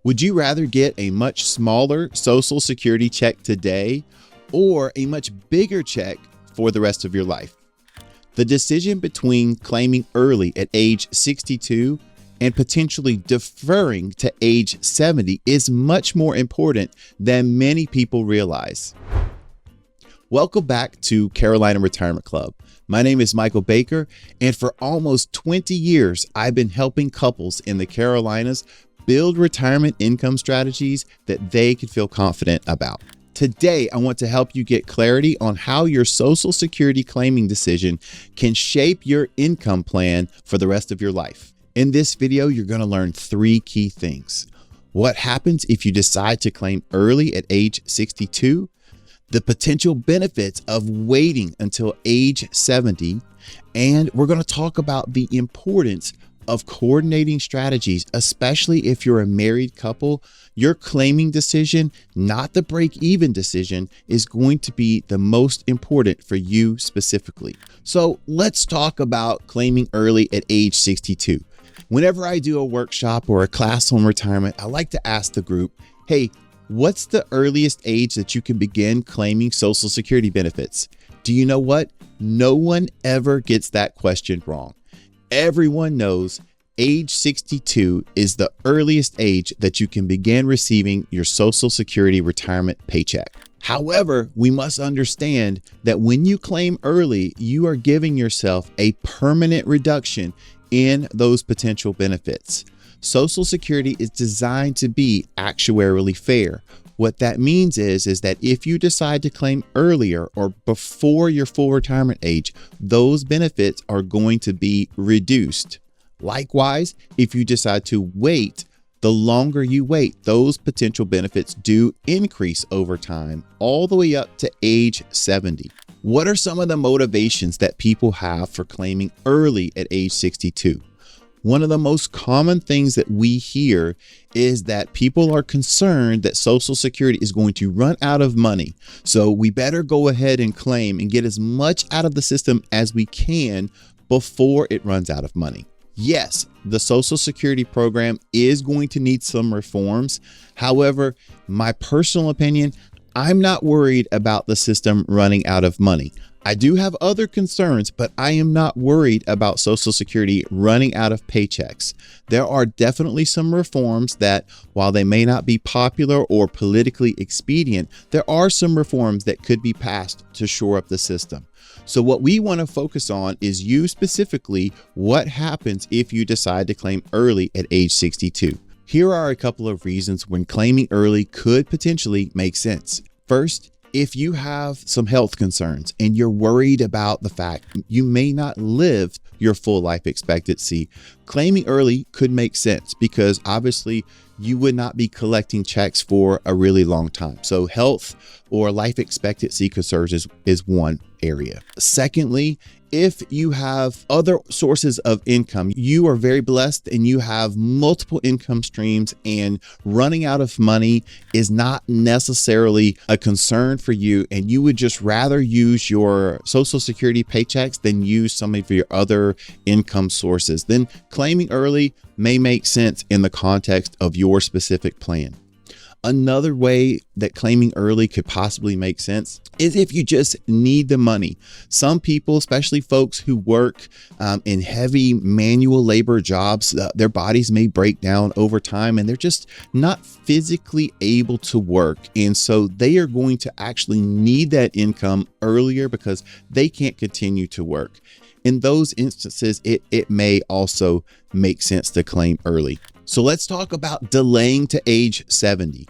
Would you rather get a much smaller Social Security check today or a much bigger check for the rest of your life? The decision between claiming early at age 62 and potentially deferring to age 70 is much more important than many people realize. Welcome back to Carolina Retirement Club. My name is Michael Baker, and for almost 20 years, I've been helping couples in the Carolinas build retirement income strategies that they can feel confident about. Today, I want to help you get clarity on how your Social Security claiming decision can shape your income plan for the rest of your life. In this video, you're going to learn 3 key things. What happens if you decide to claim early at age 62? The potential benefits of waiting until age 70. And we're going to talk about the importance of coordinating strategies, especially if you're a married couple. Your claiming decision, not the break-even decision, is going to be the most important for you specifically. So let's talk about claiming early at age 62. Whenever I do a workshop or a class on retirement, I like to ask the group, hey, what's the earliest age that you can begin claiming Social Security benefits? Do you know what? No one ever gets that question wrong. Everyone knows age 62 is the earliest age that you can begin receiving your Social Security retirement paycheck. However, we must understand that when you claim early, you are giving yourself a permanent reduction in those potential benefits. Social Security is designed to be actuarially fair. What that means is that if you decide to claim earlier or before your full retirement age, those benefits are going to be reduced. Likewise, if you decide to wait, the longer you wait, those potential benefits do increase over time, all the way up to age 70. What are some of the motivations that people have for claiming early at age 62? One of the most common things that we hear is that people are concerned that Social Security is going to run out of money. So we better go ahead and claim and get as much out of the system as we can before it runs out of money. Yes, the Social Security program is going to need some reforms. However, my personal opinion, I'm not worried about the system running out of money. I do have other concerns, but I am not worried about Social Security running out of paychecks. There are definitely some reforms that, while they may not be popular or politically expedient, there are some reforms that could be passed to shore up the system. So what we want to focus on is you specifically, what happens if you decide to claim early at age 62. Here are a couple of reasons when claiming early could potentially make sense. First, if you have some health concerns and you're worried about the fact you may not live your full life expectancy, claiming early could make sense because obviously you would not be collecting checks for a really long time. So health or life expectancy concerns is one area. Secondly, if you have other sources of income, you are very blessed and you have multiple income streams, and running out of money is not necessarily a concern for you, and you would just rather use your Social Security paychecks than use some of your other income sources, then claiming early may make sense in the context of your specific plan. Another way that claiming early could possibly make sense is if you just need the money. Some people, especially folks who work in heavy manual labor jobs, their bodies may break down over time and they're just not physically able to work. And so they are going to actually need that income earlier because they can't continue to work. In those instances, it may also make sense to claim early. So let's talk about delaying to age 70.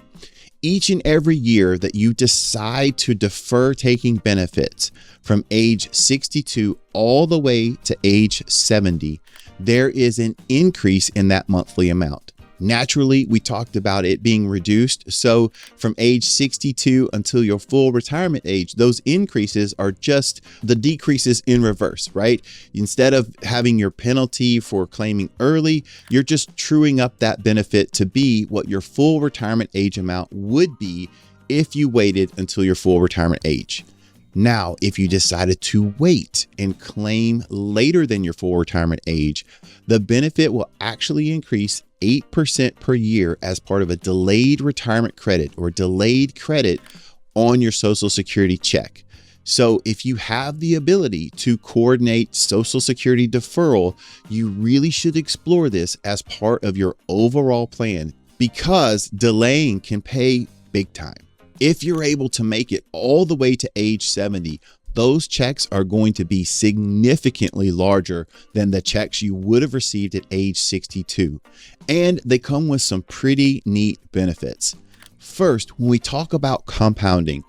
Each and every year that you decide to defer taking benefits from age 62 all the way to age 70, there is an increase in that monthly amount. Naturally, we talked about it being reduced. So from age 62 until your full retirement age, those increases are just the decreases in reverse, right? Instead of having your penalty for claiming early, you're just truing up that benefit to be what your full retirement age amount would be if you waited until your full retirement age. Now, if you decided to wait and claim later than your full retirement age, the benefit will actually increase 8% per year as part of a delayed retirement credit or delayed credit on your Social Security check. So if you have the ability to coordinate Social Security deferral, you really should explore this as part of your overall plan, because delaying can pay big time. If you're able to make it all the way to age 70, those checks are going to be significantly larger than the checks you would have received at age 62. And they come with some pretty neat benefits. First, when we talk about compounding,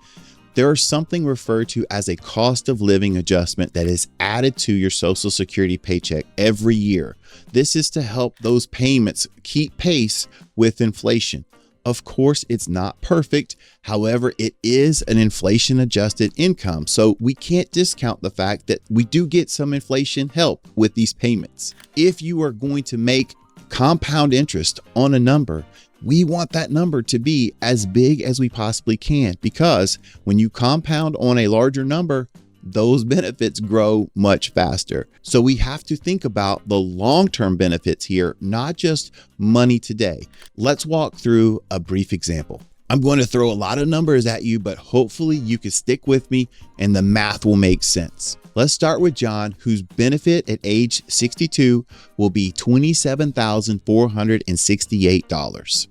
there is something referred to as a cost of living adjustment that is added to your Social Security paycheck every year. This is to help those payments keep pace with inflation. Of course, it's not perfect. However, it is an inflation adjusted income. So we can't discount the fact that we do get some inflation help with these payments. If you are going to make compound interest on a number, we want that number to be as big as we possibly can, because when you compound on a larger number, those benefits grow much faster. So we have to think about the long-term benefits here, not just money today. Let's walk through a brief example. I'm going to throw a lot of numbers at you, but hopefully you can stick with me and the math will make sense. Let's start with John, whose benefit at age 62 will be $27,468.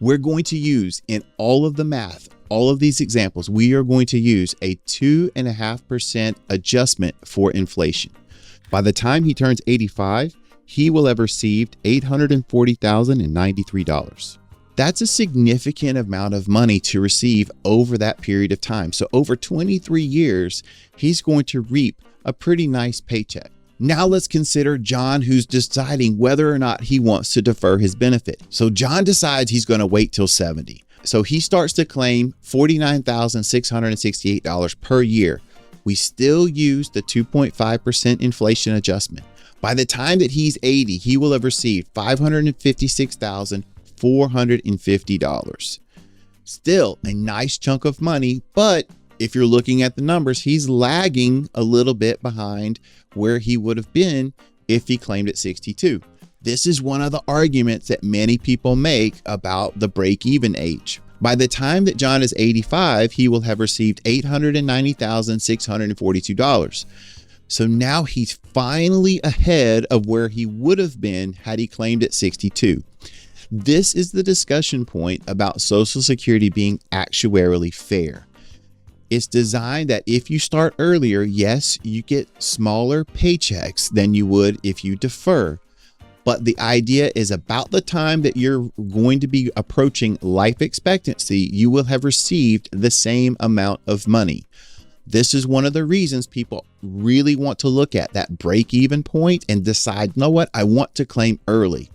We're going to use, in all of the math, all of these examples, we are going to use a 2.5% adjustment for inflation. By the time he turns 85, he will have received $840,093. That's a significant amount of money to receive over that period of time. So over 23 years, he's going to reap a pretty nice paycheck. Now let's consider John, who's deciding whether or not he wants to defer his benefit. So John decides he's going to wait till 70. So he starts to claim $49,668 per year. We still use the 2.5% inflation adjustment. By the time that he's 80, he will have received $556,450. Still a nice chunk of money, but if you're looking at the numbers, he's lagging a little bit behind where he would have been if he claimed at 62. This is one of the arguments that many people make about the break-even age. By the time that John is 85, he will have received $890,642. So now he's finally ahead of where he would have been had he claimed at 62. This is the discussion point about Social Security being actuarially fair. It's designed that if you start earlier, yes, you get smaller paychecks than you would if you defer. But the idea is about the time that you're going to be approaching life expectancy, you will have received the same amount of money. This is one of the reasons people really want to look at that break-even point and decide, you know what, I want to claim early.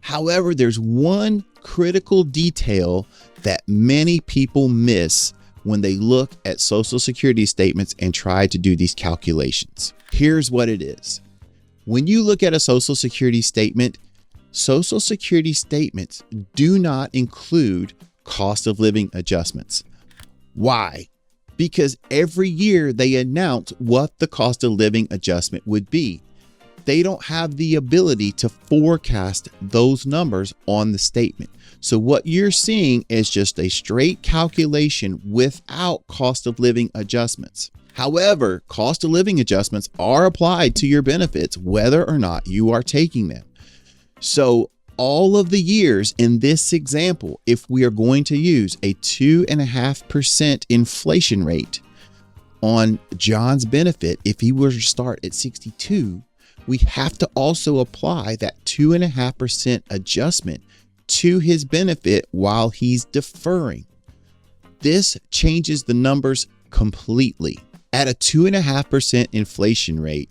However, there's one critical detail that many people miss when they look at Social Security statements and try to do these calculations. Here's what it is. When you look at a Social Security statement, Social Security statements do not include cost of living adjustments. Why? Because every year they announce what the cost of living adjustment would be. They don't have the ability to forecast those numbers on the statement. So what you're seeing is just a straight calculation without cost of living adjustments. However, cost of living adjustments are applied to your benefits, whether or not you are taking them. So all of the years in this example, if we are going to use a 2.5% inflation rate on John's benefit, if he were to start at 62, we have to also apply that 2.5% adjustment to his benefit while he's deferring. This changes the numbers completely. At a 2.5% inflation rate,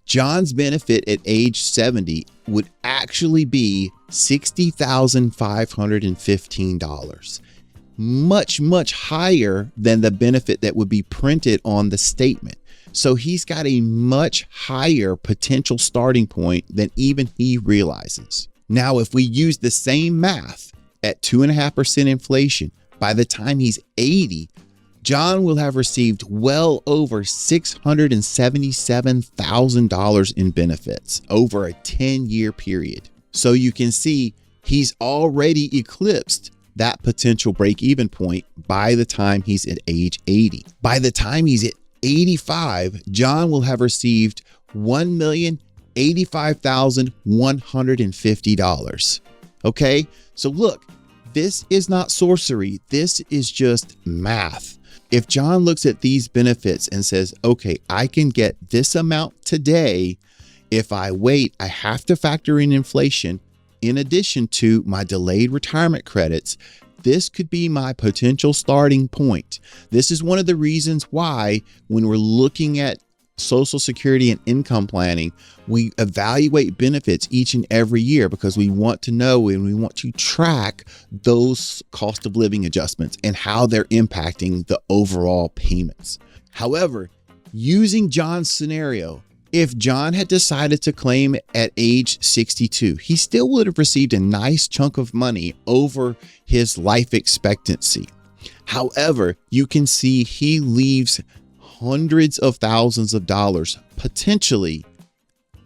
John's benefit at age 70 would actually be $60,515. Much, much higher than the benefit that would be printed on the statement. So he's got a much higher potential starting point than even he realizes. Now, if we use the same math at 2.5% inflation, by the time he's 80, John will have received well over $677,000 in benefits over a 10-year period. So you can see he's already eclipsed that potential break-even point by the time he's at age 80. By the time he's at 85, John will have received $1,085,150. Okay, so look, this is not sorcery. This is just math. If John looks at these benefits and says, okay, I can get this amount today. If I wait, I have to factor in inflation in addition to my delayed retirement credits. This could be my potential starting point. This is one of the reasons why when we're looking at Social Security and income planning, we evaluate benefits each and every year because we want to know and we want to track those cost of living adjustments and how they're impacting the overall payments. However, using John's scenario, if John had decided to claim at age 62, he still would have received a nice chunk of money over his life expectancy. However, you can see he leaves hundreds of thousands of dollars potentially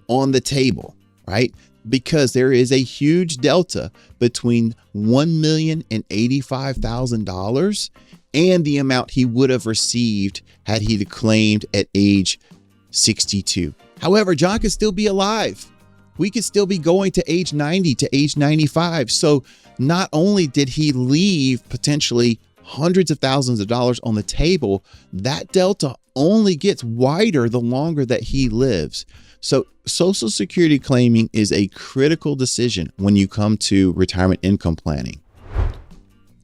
on the table, right? Because there is a huge delta between $1,085,000 and the amount he would have received had he claimed at age 62. However, John could still be alive. We could still be going to age 90 to age 95. So not only did he leave potentially hundreds of thousands of dollars on the table, that delta only gets wider the longer that he lives. So Social Security claiming is a critical decision when you come to retirement income planning.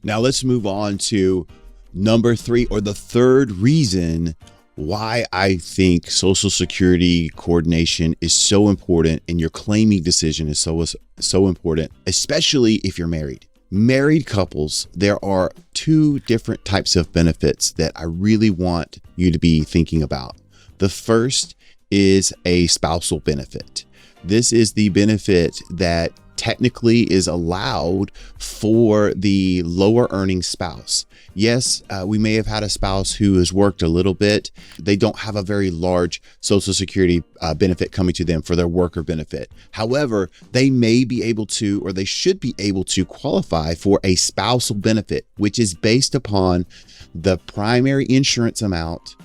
Now let's move on to number 3, or the third reason why I think Social Security coordination is so important and your claiming decision is so important, especially if you're married. Married couples, there are 2 different types of benefits that I really want you to be thinking about. The first is a spousal benefit. This is the benefit that technically is allowed for the lower earning spouse. Yes, we may have had a spouse who has worked a little bit. They don't have a very large Social Security benefit coming to them for their worker benefit. However, they may be able to, or they should be able to qualify for a spousal benefit, which is based upon the primary insurance amount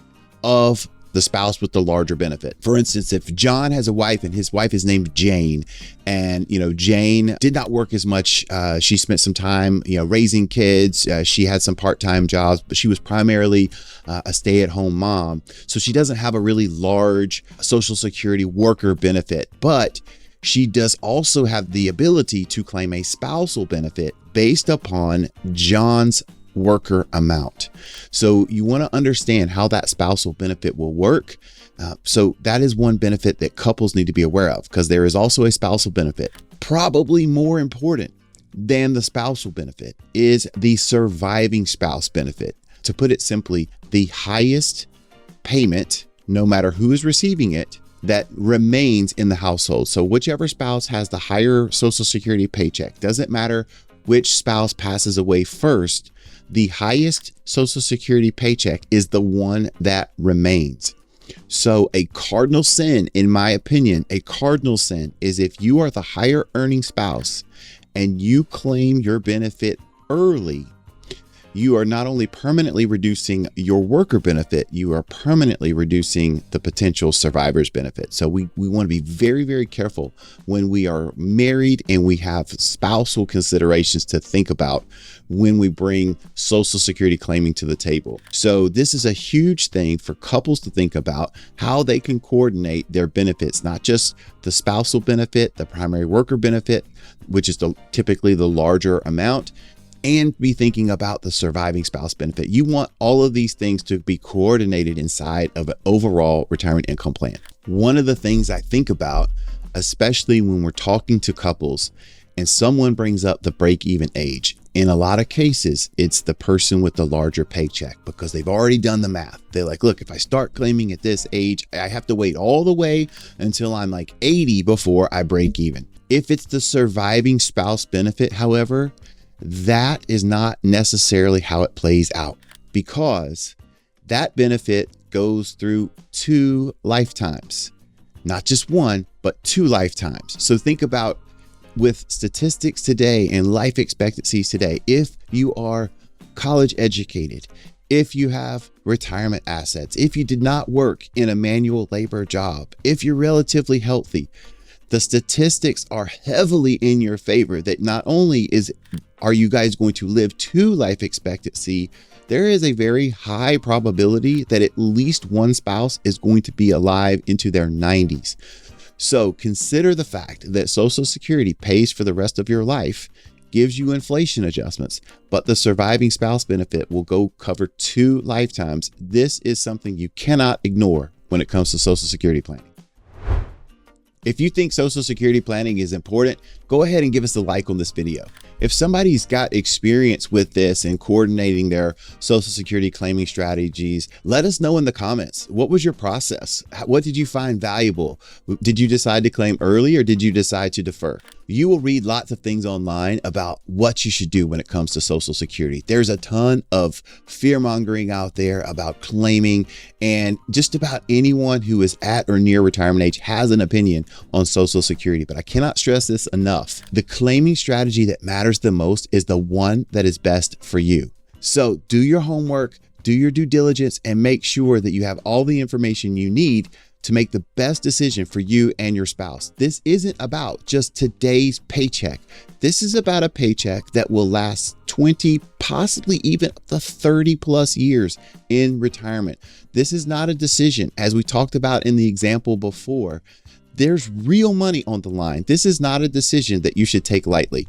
of the spouse with the larger benefit. For instance, if John has a wife and his wife is named Jane, and Jane did not work as much, she spent some time raising kids, she had some part-time jobs, but she was primarily a stay-at-home mom, so she doesn't have a really large Social Security worker benefit, but she does also have the ability to claim a spousal benefit based upon John's worker amount. So you want to understand how that spousal benefit will work. So that is one benefit that couples need to be aware of, because there is also a spousal benefit. Probably more important than the spousal benefit is the surviving spouse benefit. To put it simply, the highest payment, no matter who is receiving it, that remains in the household. So whichever spouse has the higher Social Security paycheck, doesn't matter which spouse passes away first, the highest Social Security paycheck is the one that remains. So a cardinal sin, in my opinion, a cardinal sin is if you are the higher earning spouse and you claim your benefit early, you are not only permanently reducing your worker benefit, you are permanently reducing the potential survivor's benefit. So we want to be very, very careful when we are married and we have spousal considerations to think about when we bring Social Security claiming to the table. So this is a huge thing for couples to think about, how they can coordinate their benefits, not just the spousal benefit, the primary worker benefit, which is typically the larger amount, and be thinking about the surviving spouse benefit. You want all of these things to be coordinated inside of an overall retirement income plan. One of the things I think about, especially when we're talking to couples and someone brings up the break-even age, in a lot of cases, it's the person with the larger paycheck because they've already done the math. They're like, look, if I start claiming at this age, I have to wait all the way until I'm like 80 before I break even. If it's the surviving spouse benefit, however, that is not necessarily how it plays out, because that benefit goes through 2 lifetimes, not just one, but 2 lifetimes. So think about with statistics today and life expectancies today, if you are college educated, if you have retirement assets, if you did not work in a manual labor job, if you're relatively healthy, the statistics are heavily in your favor that not only are you guys going to live to life expectancy, there is a very high probability that at least one spouse is going to be alive into their 90s. So consider the fact that Social Security pays for the rest of your life, gives you inflation adjustments, but the surviving spouse benefit will go cover 2 lifetimes. This is something you cannot ignore when it comes to Social Security planning. If you think Social Security planning is important, go ahead and give us a like on this video. If somebody's got experience with this and coordinating their Social Security claiming strategies, let us know in the comments. What was your process? What did you find valuable? Did you decide to claim early or did you decide to defer? You will read lots of things online about what you should do when it comes to Social Security. There's a ton of fear mongering out there about claiming, and just about anyone who is at or near retirement age has an opinion on Social Security. But I cannot stress this enough. The claiming strategy that matters the most is the one that is best for you. So do your homework, do your due diligence, and make sure that you have all the information you need to make the best decision for you and your spouse. This isn't about just today's paycheck. This is about a paycheck that will last 20, possibly even up to 30 plus years in retirement. This is not a decision, as we talked about in the example before. There's real money on the line. This is not a decision that you should take lightly.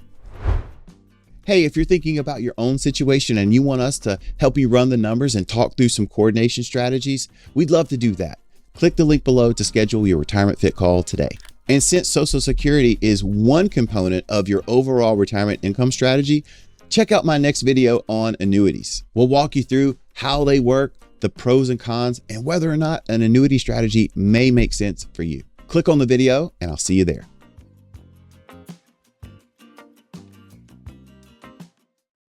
Hey, if you're thinking about your own situation and you want us to help you run the numbers and talk through some coordination strategies, we'd love to do that. Click the link below to schedule your retirement fit call today. And since Social Security is one component of your overall retirement income strategy, check out my next video on annuities. We'll walk you through how they work, the pros and cons, and whether or not an annuity strategy may make sense for you. Click on the video and I'll see you there.